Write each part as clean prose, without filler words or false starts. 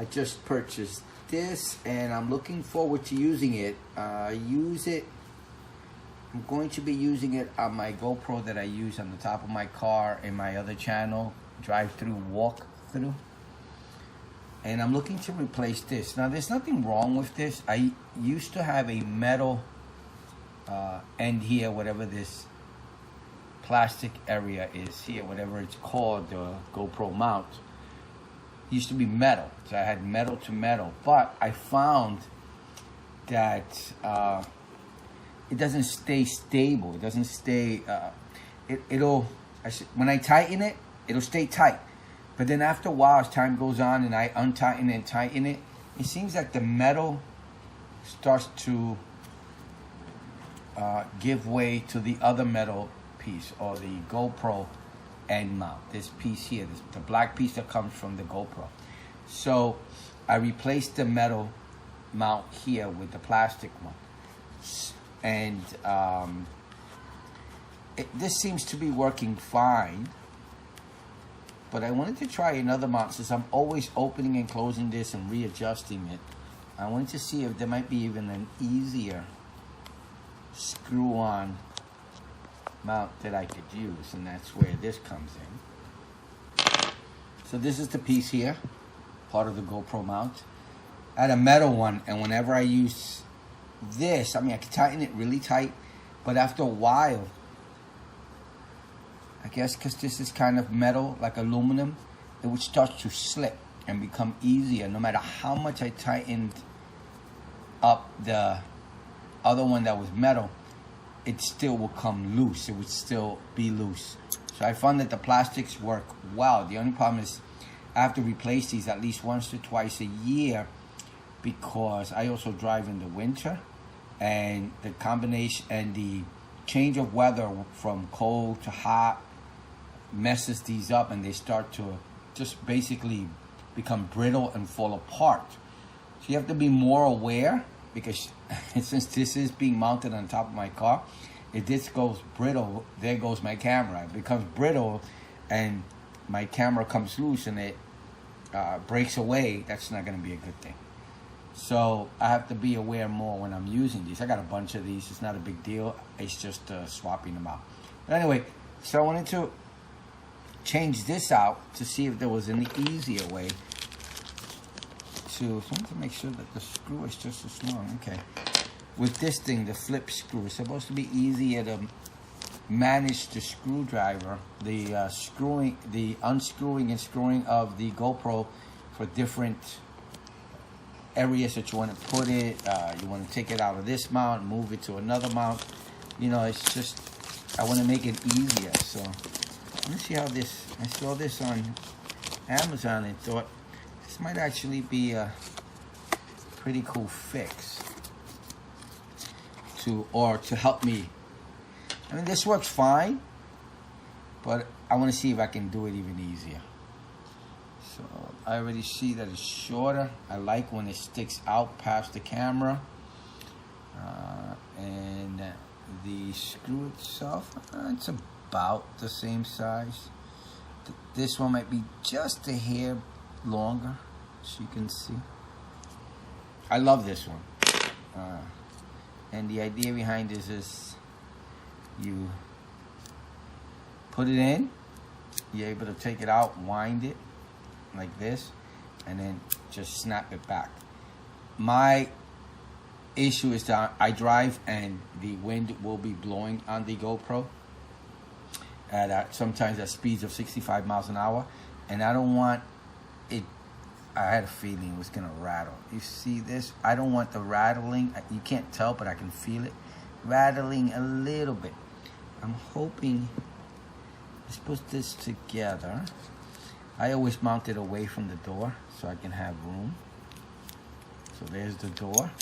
I just purchased this and I'm looking forward to using it. I'm going to be using it on my GoPro that I use on the top of my car in my other channel, drive-through, walk-through. And I'm looking to replace this. Now, there's nothing wrong with this. I used to have a metal end here, whatever this plastic area is here, whatever it's called, the GoPro mount. It used to be metal, so I had metal to metal. But I found that it doesn't stay stable. It doesn't stay. When I tighten it, it'll stay tight. But then after a while, as time goes on and I untighten and tighten it, it seems like the metal starts to give way to the other metal piece, or the GoPro end mount. This piece here, the black piece that comes from the GoPro. So I replaced the metal mount here with the plastic one. And this seems to be working fine. But I wanted to try another mount since I'm always opening and closing this and readjusting it. I wanted to see if there might be even an easier screw-on mount that I could use, and that's where this comes in. So this is the piece here, part of the GoPro mount. I had a metal one, and whenever I use this, I mean, I can tighten it really tight, but after a while, I guess because this is kind of metal, like aluminum, it would start to slip and become easier. No matter how much I tightened up the other one that was metal, it still will come loose. It would still be loose. So I found that the plastics work well. The only problem is I have to replace these at least once or twice a year because I also drive in the winter, and the combination and the change of weather from cold to hot messes these up, and they start to just basically become brittle and fall apart. So you have to be more aware, because since this is being mounted on top of my car, if this goes brittle, there goes my camera. It becomes brittle and my camera comes loose and it breaks away. That's not going to be a good thing. So I have to be aware more when I'm using these. I got a bunch of these. It's not a big deal. It's just swapping them out. But anyway, so I wanted to change this out to see if there was an easier way to, so I want to make sure that the screw is just as long. Okay. With this thing, the flip screw, it's supposed to be easier to manage the screwdriver, the unscrewing and screwing of the GoPro for different areas that you want to put it. You want to take it out of this mount, move it to another mount. You know, it's just, I want to make it easier. So let me see how this, I saw this on Amazon and thought this might actually be a pretty cool fix to help me. I mean, this works fine, but I want to see if I can do it even easier. So I already see that it's shorter. I like when it sticks out past the camera. And the screw itself, it's about the same size. This one might be just a hair longer, as you can see. I love this one. And the idea behind this is you put it in, you're able to take it out, wind it like this, and then just snap it back. My issue is that I drive and the wind will be blowing on the GoPro at sometimes at speeds of 65 miles an hour, and I don't want it. I had a feeling it was gonna rattle. You see this? I don't want the rattling. You can't tell, but I can feel it rattling a little bit. I'm hoping, let's put this together. I always mount it away from the door so I can have room. So there's the door.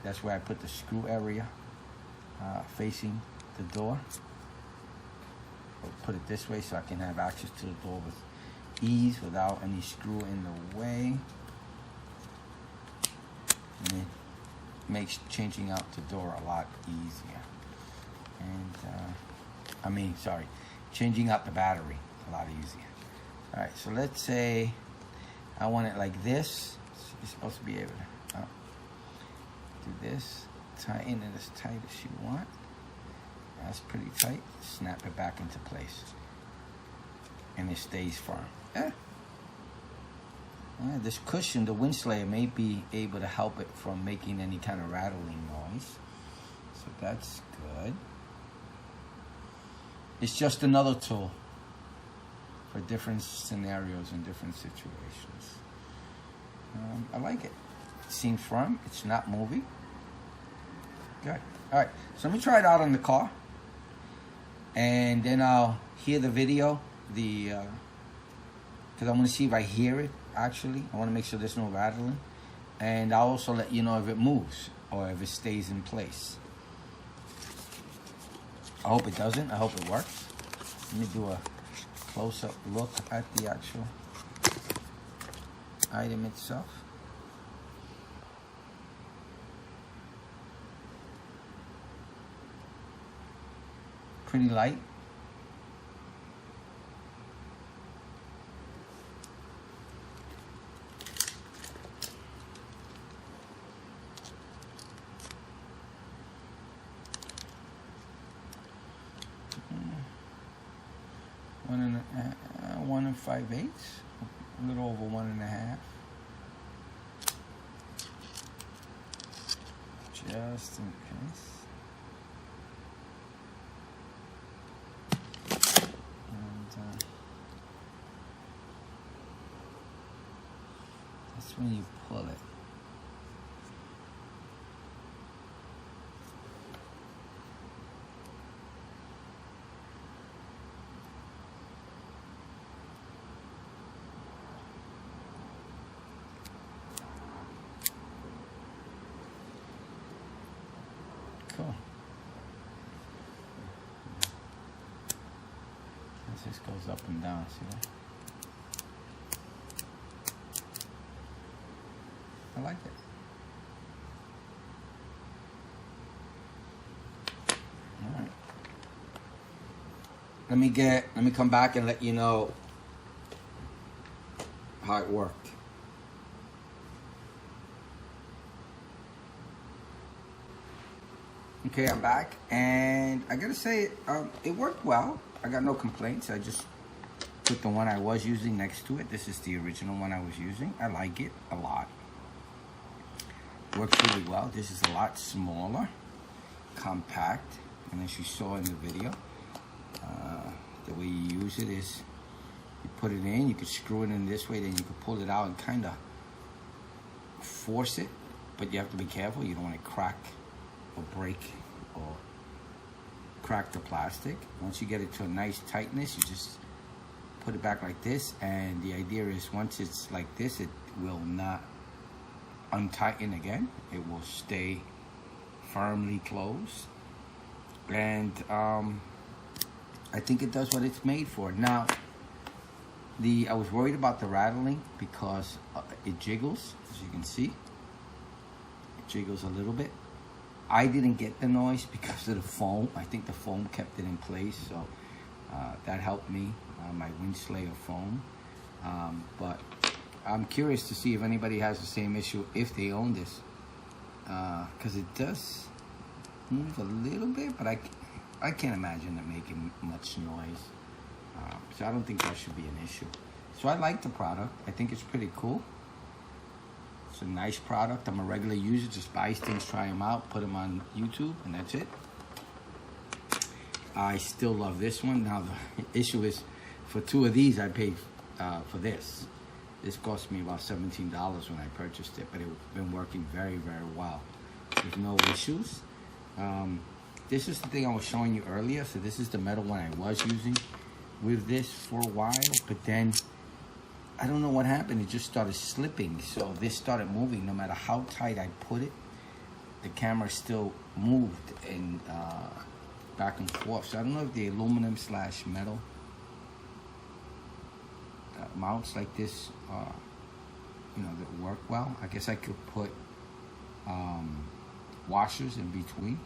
That's where I put the screw area facing the door. I'll put it this way so I can have access to the door with ease without any screw in the way. And it makes changing out the door a lot easier. And changing out the battery a lot easier. All right, so let's say I want it like this. You're supposed to be able to do this, tighten it as tight as you want. That's pretty tight. Snap it back into place, and it stays firm. Yeah. This cushion, the wind slayer, may be able to help it from making any kind of rattling noise. So that's good. It's just another tool for different scenarios and different situations. I like it. It seems firm. It's not moving. Good. All right. So let me try it out on the car, and then I'll hear the video. Because I want to see if I hear it. Actually, I want to make sure there's no rattling, and I'll also let you know if it moves or if it stays in place. I hope it doesn't. I hope it works. Let me do a close-up look at the actual item itself. Pretty light. One and 5/8, a little over 1.5. Just in case. And that's when you pull it. Cool. This goes up and down, see that? I like it. All right. Let me come back and let you know how it worked. Okay, I'm back, and I gotta say, it worked well. I got no complaints. I just put the one I was using next to it. This is the original one I was using. I like it a lot. Works really well. This is a lot smaller, compact, and as you saw in the video, the way you use it is you put it in, you could screw it in this way, then you could pull it out and kind of force it, but you have to be careful. You don't want to crack or break or crack the plastic. Once you get it to a nice tightness, you just put it back like this, and the idea is once it's like this, it will not untighten again. It will stay firmly closed, and I think it does what it's made for. Now, I was worried about the rattling because it jiggles, as you can see. It jiggles a little bit. I didn't get the noise because of the foam. I think the foam kept it in place, so that helped me, my wind slayer foam. But I'm curious to see if anybody has the same issue if they own this, because it does move a little bit, but I can't imagine it making much noise. So I don't think that should be an issue. So I like the product. I think it's pretty cool. It's a nice product. I'm a regular user. Just buy things, try them out, put them on YouTube, and that's it. I still love this one. Now the issue is, for two of these, I paid for this. This cost me about $17 when I purchased it, but it's been working very, very well with no issues. This is the thing I was showing you earlier. So this is the metal one I was using with this for a while, but then I don't know what happened. It just started slipping. So this started moving. No matter how tight I put it, the camera still moved and back and forth. So I don't know if the aluminum / metal mounts like this, that work well. I guess I could put washers in between,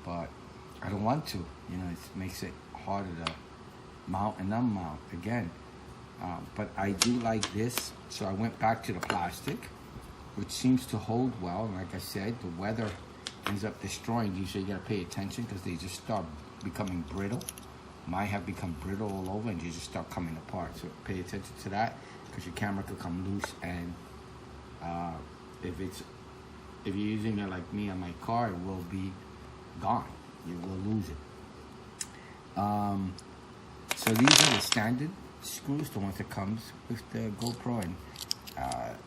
but I don't want to. It makes it harder to mount and unmount. Again, But I do like this, so I went back to the plastic, which seems to hold well. And like I said, the weather ends up destroying these, so you gotta pay attention because they just start becoming brittle. Mine have become brittle all over and they just start coming apart. So pay attention to that because your camera could come loose, and if you're using it like me on my car, it will be gone. You will lose it. So these are the standard screws, the ones that comes with the GoPro, and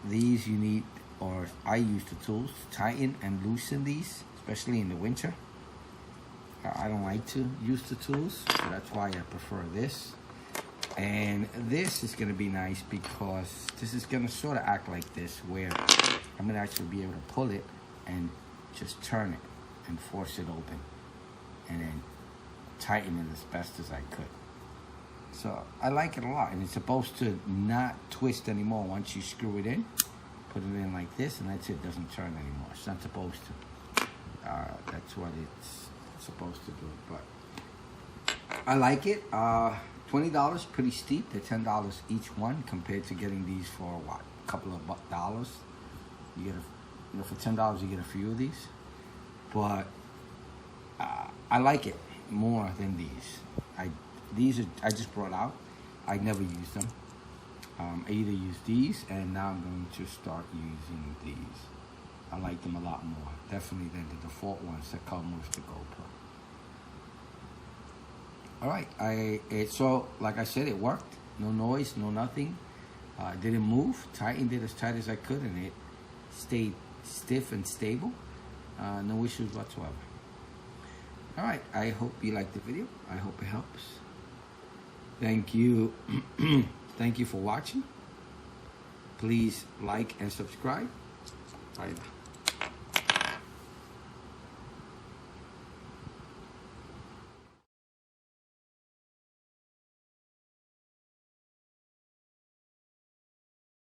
these you need, or I use the tools to tighten and loosen these, especially in the winter. I don't like to use the tools, so that's why I prefer this. And this is gonna be nice because this is gonna sort of act like this, where I'm gonna actually be able to pull it and just turn it and force it open, and then tighten it as best as I could. So I like it a lot, and it's supposed to not twist anymore once you screw it in. Put it in like this, and that's it. Doesn't turn anymore. It's not supposed to. That's what it's supposed to do. But I like it. $20, pretty steep. They're $10 each one compared to getting these for what, a couple of dollars. You get for $10 you get a few of these. But I like it more than these. These I just brought out. I never used them. I either use these, and now I'm going to start using these. I like them a lot more, definitely, than the default ones that come with the GoPro. All right, so like I said, it worked. No noise, no nothing. Didn't move. Tightened it as tight as I could, and it stayed stiff and stable. No issues whatsoever. All right, I hope you liked the video. I hope it helps. Thank you. Thank you for watching. Please like and subscribe. Bye.